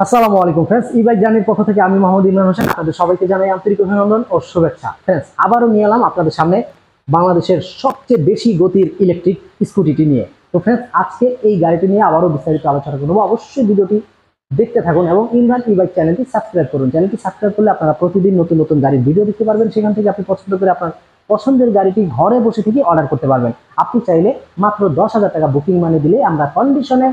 আসসালামু আলাইকুম ফ্রেন্ডস, ই বাইক জার্নির পক্ষ থেকে আমি মোহাম্মদ ইমরান হোসেন আপনাদের সবাইকে জানাই আন্তরিক অভিনন্দন ও শুভেচ্ছা। ফ্রেন্ডস, আবারও নিয়ে এলাম আপনাদের সামনে বাংলাদেশের সবচেয়ে বেশি গতির ইলেকট্রিক স্কুটিটি নিয়ে। তো ফ্রেন্ডস, আজকে এই গাড়িটি নিয়ে আবারও বিস্তারিত আলোচনা করবো। অবশ্যই ভিডিওটি দেখতে থাকুন এবং ইমরান ই বাইক চ্যানেলটি সাবস্ক্রাইব করুন। চ্যানেলটি সাবস্ক্রাইব করলে আপনারা প্রতিদিন নতুন নতুন গাড়ির ভিডিও দেখতে পারবেন। সেখান থেকে আপনি পছন্দ করে আপনার পছন্দের গাড়িটি ঘরে বসে থেকে অর্ডার করতে পারবেন। আপনি চাইলে মাত্র 10,000 টাকা বুকিং মানি দিলে আমরা কন্ডিশনে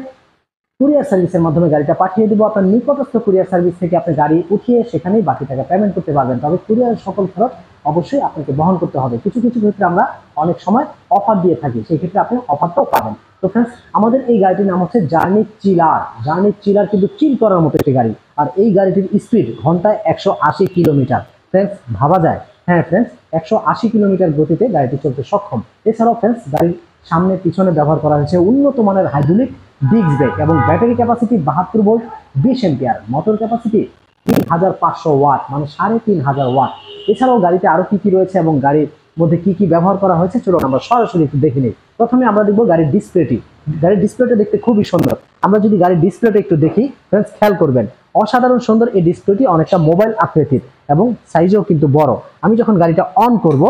কুরিয়ার সার্ভিসের মাধ্যমে গাড়িটা পাঠিয়ে দিব। আপনার নিকটস্থ কুরিয়ার সার্ভিস থেকে আপনি গাড়ি উঠিয়ে সেখানেই বাকি টাকা পেমেন্ট করতে পারবেন। তবে কুরিয়ারের সকল খরচ অবশ্যই আপনাকে বহন করতে হবে। কিছু কিছু ক্ষেত্রে আমরা অনেক সময় অফার দিয়ে থাকি, সেই ক্ষেত্রে আপনি অফারটাও পাবেন। তো ফ্রেন্ডস, আমাদের এই গাড়িটির নাম হচ্ছে জার্নি চিলার। জার্নি চিলার কিন্তু চিল করার মতো একটি গাড়ি, আর এই গাড়িটির স্পিড ঘন্টায় 180 কিলোমিটার। ফ্রেন্ডস, ভাবা যায়? হ্যাঁ ফ্রেন্ডস, 180 কিলোমিটার গতিতে গাড়িটি চলতে সক্ষম। এছাড়াও ফ্রেন্ডস, গাড়ির সামনে পিছনে ব্যবহার করা হয়েছে উন্নত মানের হাইড্রোলিক ডিস্ক ব্রেক এবং battery capacity 72 volt 20 ampere, motor capacity 3500 watt, মানে 3500 ওয়াট। এছাড়াও গাড়িতে আরো কি কি রয়েছে এবং গাড়ির মধ্যে কি কি ব্যবহার করা হয়েছে চলুন আমরা সরাসরি একটু দেখে নিই। প্রথমে আমরা দেখবো গাড়ির ডিসপ্লেটি। গাড়ির ডিসপ্লেটা দেখতে খুবই সুন্দর। আমরা যদি গাড়ির ডিসপ্লেটা একটু দেখি ফ্রেন্ডস, খেয়াল করবেন অসাধারণ সুন্দর এই ডিসপ্লেটি, অনেকটা মোবাইল আকৃতির এবং সাইজেও কিন্তু বড়। আমি যখন গাড়িটা অন করব,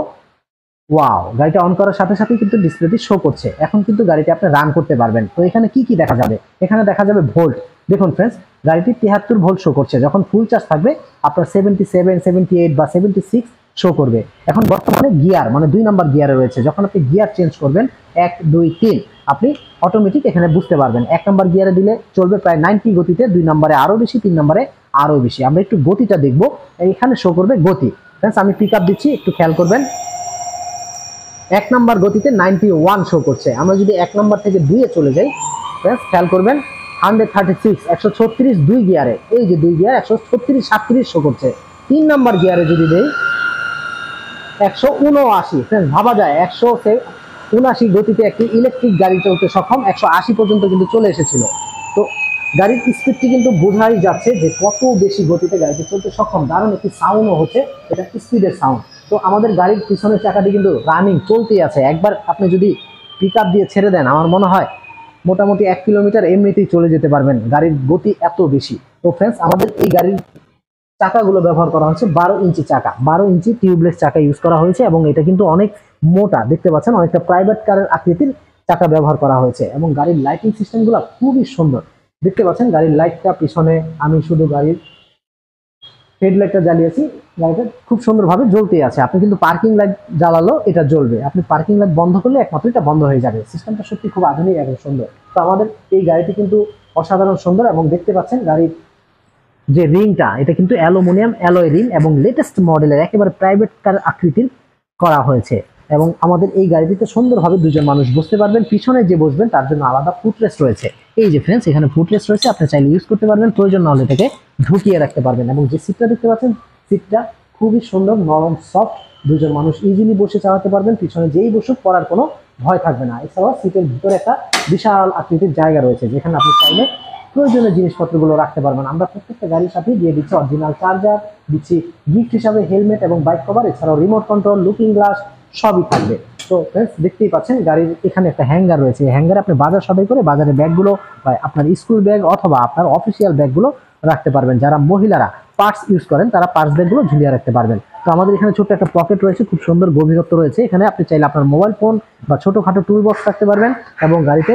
ওয়াও, গাড়িটা অন করার সাথে সাথে কিন্তু ডিসপ্লেটি শো করছে। এখন কিন্তু গাড়িটি আপনি রান করতে পারবেন। তো এখানে কি কি দেখা যাবে? এখানে দেখা যাবে ভোল্ট। দেখুন ফ্রেন্ডস, গাড়িটি 73 ভোল্ট শো করছে। যখন ফুল চার্জ থাকবে আপনার 77, 78 বা 76 শো করবে। এখন বর্তমানে গিয়ার মানে 2 নাম্বার গিয়ারে রয়েছে। যখন আপনি গিয়ার চেঞ্জ করবেন 1, 2, 3, আপনি অটোমেটিক এখানে বুঝতে পারবেন। 1 নাম্বার গিয়ারে দিলে চলবে প্রায় 90 গতিতে, 2 নম্বরে আরো বেশি, 3 নম্বরে আরো বেশি। আমরা একটু গতিটা দেখবো, এখানে শো করবে গতি। ফ্রেন্ডস, আমি পিক আপ দিচ্ছি, একটু খেয়াল করবেন। 1 নাম্বার গতিতে 91 শো করছে। আমরা যদি 1 নাম্বার থেকে 2 এ চলে যাই, খেয়াল করবেন 136, 136 2 গিয়ারে, এই যে 2 গিয়ার 136, 37 শো করছে। 3 নাম্বার গিয়ারে যদি দেই 179। ফ্রেন্ডস, ভাবা যায় 179 গতিতে একটি ইলেকট্রিক গাড়ি চলতে সক্ষম। 180 পর্যন্ত কিন্তু চলে এসেছিল। তো গাড়ির স্পিডটি কিন্তু বোঝাই যাচ্ছে যে কত বেশি গতিতে গাড়িটি চলতে সক্ষম। দারুণ একটি সাউন্ডও হচ্ছে, এটা স্পিডের সাউন্ড। তো আমাদের গাড়ির পিছনের চাকাটি কিন্তু রানিং চলতেই আছে। একবার আপনি যদি পিক আপ দিয়ে ছেড়ে দেন, আমার মনে হয় মোটামুটি 1 কিলোমিটার এমনিতেই চলে যেতে পারবেন, গাড়ির গতি এত বেশি। তো ফ্রেন্ডস, আমাদের এই গাড়ির চাকাগুলো ব্যবহার করা হচ্ছে 12 ইঞ্চি চাকা, 12 ইঞ্চি টিউবলেস চাকা ইউজ করা হয়েছে এবং এটা কিন্তু অনেক মোটা, দেখতে পাচ্ছেন অনেকটা প্রাইভেট কারের আকৃতির চাকা ব্যবহার করা হয়েছে। এবং গাড়ির লাইটিং সিস্টেমগুলো খুবই সুন্দর, দেখতে পাচ্ছেন গাড়ির লাইটটা পিছনে। আমি শুধু গাড়ির হেডলাইটটা জ্বালিয়েছি, গাড়িটা খুব সুন্দরভাবে জ্বলতেই আছে। আপনি কিন্তু পার্কিং লাইট জ্বালালো এটা জ্বলবে, আপনি পার্কিং লাইট বন্ধ করলে একমাত্র এটা বন্ধ হয়ে যাবে। সিস্টেমটা সত্যি খুব আধুনিক এবং সুন্দর। তো আমাদের এই গাড়িটি কিন্তু অসাধারণ সুন্দর এবং দেখতে পাচ্ছেন গাড়ির যে রিংটা, এটা কিন্তু অ্যালুমিনিয়াম অ্যালয় রিং এবং লেটেস্ট মডেলের একেবারে প্রাইভেট কার আকৃতির করা হয়েছে। এবং আমাদের এই গাড়িটিতে সুন্দরভাবে দুজন মানুষ বসতে পারবেন। পিছনে যে বসবেন তার জন্য আলাদা ফুটরেস্ট রয়েছে। এই যে ফ্রেন্ডস, এখানে ফুটরেস্ট রয়েছে, আপনি চাইলে ইউজ করতে পারবেন, প্রয়োজন না হলে এটাকে ঢুকিয়ে রাখতে পারবেন। এবং যে সিটটা দেখতে পাচ্ছেন, সিটটা খুবই সুন্দর, নরম, সফট। দুজন মানুষ ইজিলি বসে চালাতে পারবেন। পিছনে যেই বসুক পড়ার কোনো ভয় থাকবে না। এছাড়াও সিটের ভিতরে একটা বিশাল আকৃতির জায়গা রয়েছে, যেখানে আপনি চাইলে প্রয়োজনীয় জিনিসপত্রগুলো রাখতে পারবেন। আমরা প্রত্যেকটা গাড়ির সাথে দিয়ে দিচ্ছি অরিজিনাল চার্জার, দিচ্ছি গিফট হিসাবে হেলমেট এবং বাইক কভার, এছাড়াও রিমোট কন্ট্রোল, লুকিং গ্লাস সবই থাকবে। তো ফ্রেন্ডস, দেখতেই পাচ্ছেন গাড়ির এখানে একটা হ্যাঙ্গার রয়েছে। এই হ্যাঙ্গারে আপনি বাজার সদাই করে বাজারের ব্যাগগুলো বা আপনার স্কুল ব্যাগ অথবা আপনার অফিসিয়াল ব্যাগগুলো রাখতে পারবেন। যারা মহিলারা পার্স ইউজ করেন তারা পার্স ব্যাগগুলো ঝুলিয়ে রাখতে পারবেন। তো আমাদের এখানে ছোট্ট একটা পকেট রয়েছে, খুব সুন্দর গভীরত্ব রয়েছে। এখানে আপনি চাইলে আপনার মোবাইল ফোন বা ছোটখাটো টুল বক্স রাখতে পারবেন। এবং গাড়িতে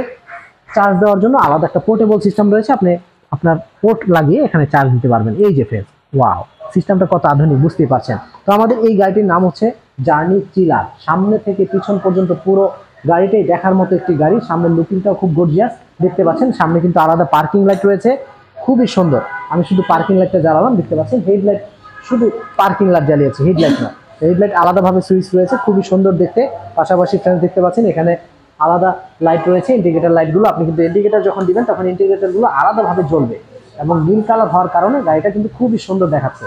চার্জ দেওয়ার জন্য আলাদা একটা পোর্টেবল সিস্টেম রয়েছে, আপনি আপনার পোর্ট লাগিয়ে এখানে চার্জ দিতে পারবেন। এই যে ফ্রেন্ডস, ওয়াও, সিস্টেমটা কত আধুনিক বুঝতেই পারছেন। তো আমাদের এই গাড়িটির নাম হচ্ছে জার্নি চিলার। সামনে থেকে পিছন পর্যন্ত পুরো গাড়িটাই দেখার মতো একটি গাড়ি। সামনের লুকিংটাও খুব গর্জিয়াস, দেখতে পাচ্ছেন। সামনে কিন্তু আলাদা পার্কিং লাইট রয়েছে, খুবই সুন্দর। আমি শুধু পার্কিং লাইটটা জ্বালালাম, দেখতে পাচ্ছেন হেডলাইট শুধু পার্কিং লাইট জ্বালিয়েছি, হেডলাইট না। হেডলাইট আলাদাভাবে সুইচ রয়েছে, খুবই সুন্দর দেখতে। পাশাপাশি ফ্রেন্ডস দেখতে পাচ্ছেন এখানে আলাদা লাইট রয়েছে, ইন্ডিকেটর লাইটগুলো। আপনি কিন্তু ইন্ডিকেটর যখন দিবেন তখন ইন্ডিকেটরগুলো আলাদাভাবে জ্বলবে এবং নীল কালার হওয়ার কারণে গাড়িটা কিন্তু খুবই সুন্দর দেখাচ্ছে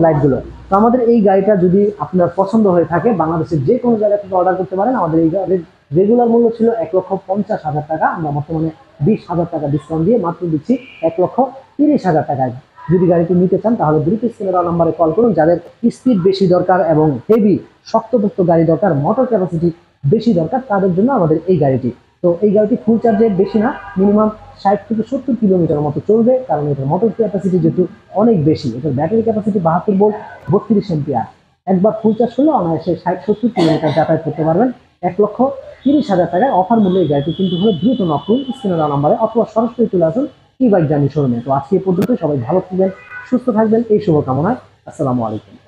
লাইটগুলো। তো আমাদের এই গাড়িটা যদি আপনার পছন্দ হয়ে থাকে, বাংলাদেশের যে কোনো জায়গা থেকে অর্ডার করতে পারেন। আমাদের এই গাড়ির রেগুলার মূল্য ছিল 1,50,000 টাকা। আমরা বর্তমানে 20,000 টাকা ডিসকাউন্ট দিয়ে মাত্র দিচ্ছি 1,30,000 টাকায়। যদি গাড়িটি নিতে চান তাহলে দ্রুত স্ক্রিনে নাম্বারে কল করুন। যাদের স্পিড বেশি দরকার এবং হেভি শক্তপোক্ত গাড়ি দরকার, মোটর ক্যাপাসিটি বেশি দরকার, তাদের জন্য আমাদের এই গাড়িটি। তো এই গাড়িটি ফুল চার্জে বেশি না, মিনিমাম 60 থেকে 70 কিলোমিটার মতো চলবে, কারণ এটার মোটর ক্যাপাসিটি যেহেতু অনেক বেশি, এটার ব্যাটারি ক্যাপাসিটি 72 ভোল্ট, 32 এম্পিয়ার। একবার ফুল চার্জ করলে অনায়াসে 60-70 কিলোমিটার যাতায়াত করতে পারবেন। 1,30,000 টাকায় অফার মূল্যে এই গাড়িটি কিন্তু হলে দ্রুত নক করুন স্ক্রিনে দেওয়া নাম্বারে, অথবা সরাসরি চলে আসুন ই বাইক জার্নি শোরুমে। তো আজকে এই পর্যন্ত, সবাই ভালো থাকবেন, সুস্থ থাকবেন এই শুভকামনায়। আসসালামু আলাইকুম।